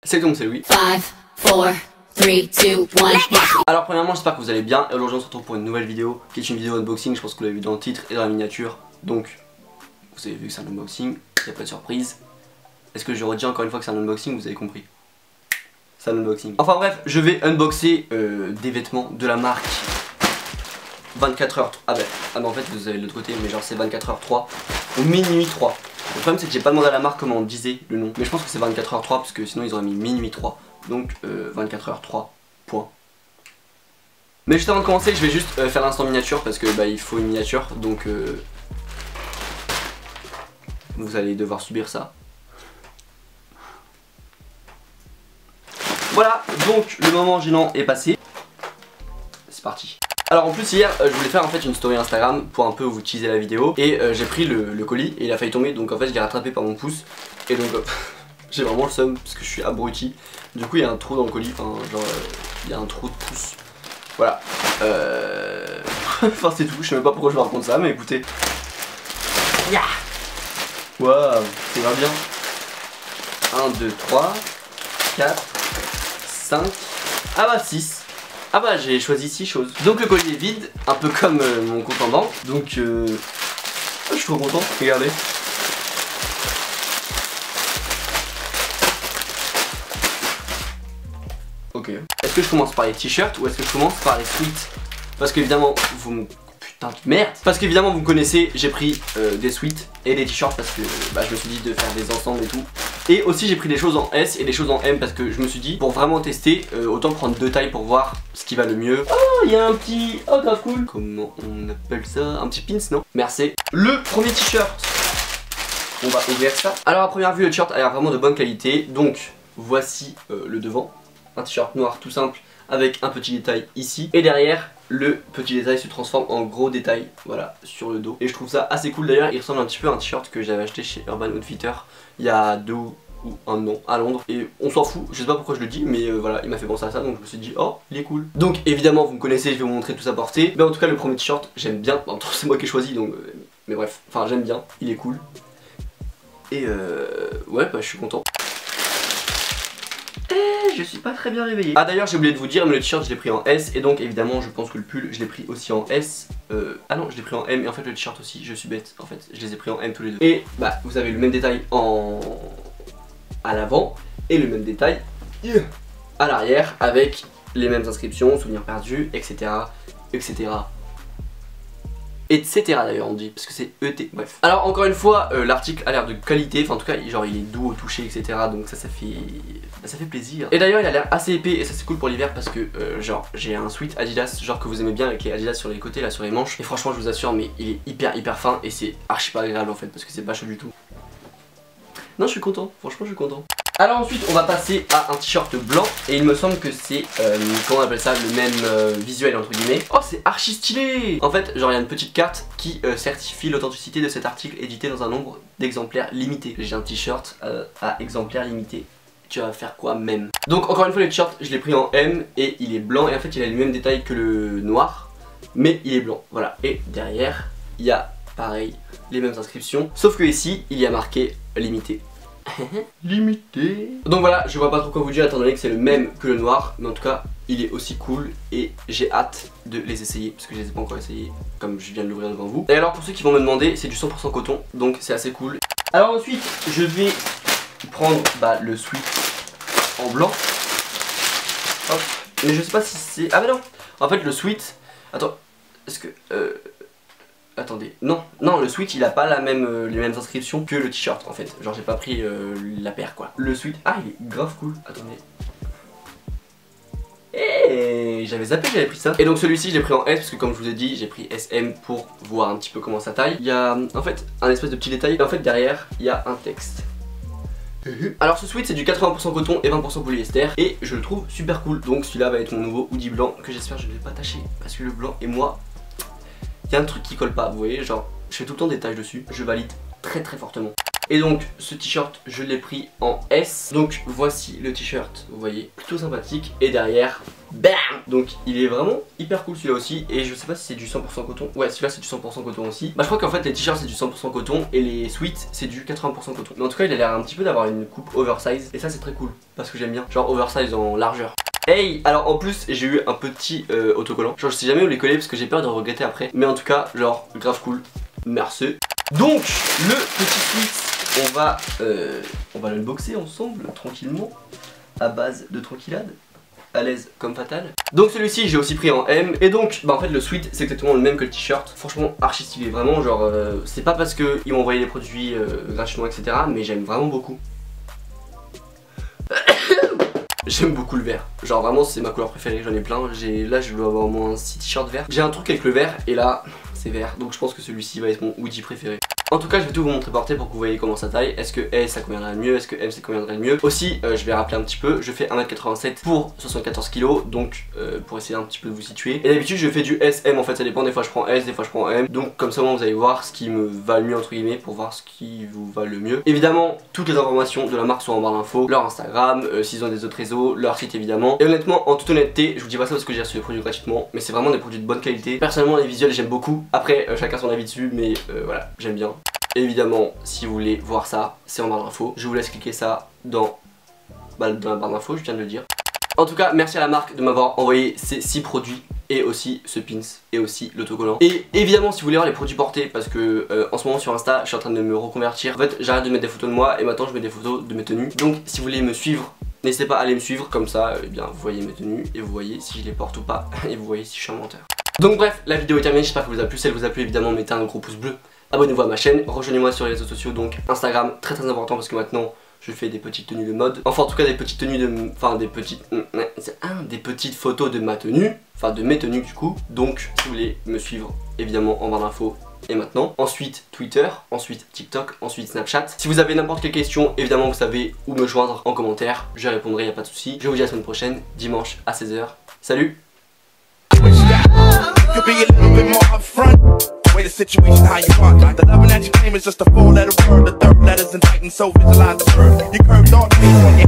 C'est donc c'est Louis. 5, 4, 3, 2, 1. Alors premièrement j'espère que vous allez bien et aujourd'hui on se retrouve pour une nouvelle vidéo qui est une vidéo unboxing. Je pense que vous l'avez vu dans le titre et dans la miniature. Donc vous avez vu que c'est un unboxing, il n'y a pas de surprise. Est-ce que je redis encore une fois que c'est un unboxing? Vous avez compris, c'est un unboxing. Enfin bref, je vais unboxer des vêtements de la marque 24 heures. Ah bah en fait vous avez de l'autre côté, mais genre c'est 24 heures 3 ou minuit 3. Le problème c'est que j'ai pas demandé à la marque comment on disait le nom, mais je pense que c'est 24 heures 3 parce que sinon ils auraient mis minuit 3. Donc 24 heures 3 point. Mais juste avant de commencer je vais juste faire l'instant miniature parce que bah il faut une miniature, donc vous allez devoir subir ça. Voilà, donc le moment gênant est passé. C'est parti. Alors en plus hier je voulais faire en fait une story Instagram pour un peu vous teaser la vidéo. Et j'ai pris le colis et il a failli tomber, donc en fait je l'ai rattrapé par mon pouce. Et donc j'ai vraiment le seum parce que je suis abruti. Du coup il y a un trou dans le colis, enfin genre il y a un trou de pouce. Voilà. Enfin c'est tout, je sais même pas pourquoi je vous raconte ça, mais écoutez. Yeah. Waouh, c'est va bien. 1, 2, 3, 4, 5, ah bah 6. Ah bah j'ai choisi 6 choses. Donc le colis est vide, un peu comme mon compte en banque. Donc je suis trop content, regardez. Ok. Est-ce que je commence par les t-shirts ou est-ce que je commence par les sweats? Parce qu'évidemment vous me... Putain de merde. Parce qu'évidemment vous me connaissez, j'ai pris des sweats et des t-shirts parce que bah, je me suis dit de faire des ensembles et tout. Et aussi j'ai pris des choses en S et des choses en M parce que je me suis dit pour vraiment tester autant prendre 2 tailles pour voir ce qui va le mieux. Oh il y a un petit... Oh grave cool. Comment on appelle ça? Un petit pins, non? Merci. Le premier t-shirt, on va ouvrir ça. Alors à première vue le t-shirt a l'air vraiment de bonne qualité. Donc voici le devant. Un t-shirt noir tout simple avec un petit détail ici. Et derrière le petit détail se transforme en gros détail, voilà, sur le dos. Et je trouve ça assez cool d'ailleurs. Il ressemble un petit peu à un t-shirt que j'avais acheté chez Urban Outfitter il y a 2 ou un an à Londres. Et on s'en fout, je sais pas pourquoi je le dis, mais voilà, il m'a fait penser à ça, donc je me suis dit oh il est cool. Donc évidemment vous me connaissez, je vais vous montrer tout ça porté. Mais en tout cas le premier t-shirt j'aime bien. En même temps c'est moi qui ai choisi, donc mais bref, enfin j'aime bien, il est cool. Et ouais bah je suis content. Je suis pas très bien réveillé. Ah d'ailleurs j'ai oublié de vous dire, mais le t-shirt je l'ai pris en S. Et donc évidemment je pense que le pull je l'ai pris aussi en S. Ah non je l'ai pris en M. Et en fait le t-shirt aussi, je suis bête. En fait je les ai pris en M tous les deux. Et bah vous avez le même détail à l'avant et le même détail à l'arrière avec les mêmes inscriptions, souvenirs perdus, etc. etc. Etc d'ailleurs on dit, parce que c'est ET, bref. Alors encore une fois l'article a l'air de qualité, enfin en tout cas genre il est doux au toucher, etc. Donc ça fait plaisir. Et d'ailleurs il a l'air assez épais et ça c'est cool pour l'hiver parce que genre j'ai un sweat Adidas genre que vous aimez bien avec les Adidas sur les côtés là sur les manches. Et franchement je vous assure mais il est hyper fin et c'est archi pas agréable en fait parce que c'est pas chaud du tout. Non je suis content, franchement je suis content. Alors ensuite on va passer à un t-shirt blanc et il me semble que c'est, comment on appelle ça, le même visuel entre guillemets. Oh c'est archi stylé. En fait genre il y a une petite carte qui certifie l'authenticité de cet article édité dans un nombre d'exemplaires limités. J'ai un t-shirt à exemplaires limités. Tu vas faire quoi même? Donc encore une fois le t-shirt je l'ai pris en M et il est blanc et en fait il a les mêmes détails que le noir mais il est blanc, voilà. Et derrière il y a pareil les mêmes inscriptions sauf que ici il y a marqué limité. Limité. Donc voilà, je vois pas trop quoi vous dire étant donné que c'est le même que le noir, mais en tout cas il est aussi cool et j'ai hâte de les essayer parce que je les ai pas encore essayés comme je viens de l'ouvrir devant vous. Et alors pour ceux qui vont me demander, c'est du 100% coton donc c'est assez cool. Alors ensuite je vais prendre le sweat en blanc. Hop. Mais je sais pas si c'est... Ah bah non. En fait le sweat... Attends, est-ce que... Attendez, non, le sweat il a pas les mêmes inscriptions que le t-shirt en fait. Genre j'ai pas pris la paire quoi. Le sweat, ah il est grave cool, attendez. Et j'avais zappé que j'avais pris ça. Et donc celui-ci je l'ai pris en S parce que comme je vous ai dit j'ai pris SM pour voir un petit peu comment ça taille. Il y a en fait un espèce de petit détail et en fait derrière il y a un texte. Alors ce sweat c'est du 80% coton et 20% polyester et je le trouve super cool. Donc celui-là va être mon nouveau hoodie blanc que j'espère je ne vais pas tâcher parce que le blanc et moi... Il y a un truc qui colle pas, vous voyez, genre je fais tout le temps des taches dessus, je valide très fortement. Et donc ce t-shirt je l'ai pris en S. Donc voici le t-shirt, vous voyez, plutôt sympathique. Et derrière, bam. Donc il est vraiment hyper cool celui-là aussi. Et je sais pas si c'est du 100% coton. Ouais, celui-là c'est du 100% coton aussi. Bah je crois qu'en fait les t-shirts c'est du 100% coton et les sweats c'est du 80% coton. Mais en tout cas il a l'air un petit peu d'avoir une coupe oversize. Et ça c'est très cool parce que j'aime bien, genre oversize en largeur. Hey, alors en plus j'ai eu un petit autocollant. Genre je sais jamais où les coller parce que j'ai peur de regretter après. Mais en tout cas genre grave cool. Merci. Donc le petit sweat, on va l'unboxer ensemble tranquillement, à base de tranquillade, à l'aise comme fatal. Donc celui-ci j'ai aussi pris en M. Et donc bah en fait le sweat c'est exactement le même que le t-shirt. Franchement archi stylé, vraiment genre c'est pas parce qu'ils m'ont envoyé les produits gratuitement etc. Mais j'aime vraiment beaucoup. J'aime beaucoup le vert, genre vraiment c'est ma couleur préférée, j'en ai plein. Là je dois avoir au moins 6 t-shirts verts. J'ai un truc avec le vert et là c'est vert, donc je pense que celui-ci va être mon hoodie préféré. En tout cas je vais tout vous montrer porter pour que vous voyez comment ça taille. Est-ce que S ça conviendrait le mieux, est-ce que M ça conviendrait le mieux. Aussi je vais rappeler un petit peu, je fais 1m87 pour 74 kg. Donc pour essayer un petit peu de vous situer. Et d'habitude je fais du SM en fait, ça dépend, des fois je prends S, des fois je prends M. Donc comme ça vous allez voir ce qui me va le mieux entre guillemets, pour voir ce qui vous va le mieux. Évidemment toutes les informations de la marque sont en barre d'infos, leur Instagram, s'ils ont des autres réseaux, leur site évidemment. Et honnêtement en toute honnêteté, je vous dis pas ça parce que j'ai reçu les produits gratuitement, mais c'est vraiment des produits de bonne qualité. Personnellement les visuels j'aime beaucoup, après chacun son avis dessus, mais voilà, j'aime bien. Évidemment, si vous voulez voir ça, c'est en barre d'infos. Je vous laisse cliquer ça dans la barre d'infos, je viens de le dire. En tout cas, merci à la marque de m'avoir envoyé ces 6 produits et aussi ce pins et aussi l'autocollant. Et évidemment, si vous voulez voir les produits portés, parce que en ce moment sur Insta, je suis en train de me reconvertir. En fait, j'arrête de mettre des photos de moi et maintenant je mets des photos de mes tenues. Donc, si vous voulez me suivre, n'hésitez pas à aller me suivre, comme ça, eh bien, vous voyez mes tenues et vous voyez si je les porte ou pas et vous voyez si je suis un menteur. Donc bref, la vidéo est terminée, j'espère que vous a plu. Si elle vous a plu, évidemment, mettez un gros pouce bleu. Abonnez-vous à ma chaîne, rejoignez-moi sur les réseaux sociaux, donc Instagram, très important parce que maintenant je fais des petites tenues de mode. Enfin en tout cas des petites tenues de... Enfin des petites... des petites photos de ma tenue, enfin de mes tenues du coup. Donc si vous voulez me suivre, évidemment en barre d'infos et maintenant. Ensuite Twitter, ensuite TikTok, ensuite Snapchat. Si vous avez n'importe quelle question, évidemment vous savez où me joindre en commentaire. Je répondrai, y a pas de souci. Je vous dis à la semaine prochaine, dimanche à 16 h. Salut! Way the situation how you want. The loving that you claim is just a 4-letter word. The third letter's indicting, so visualize the word. You curved off.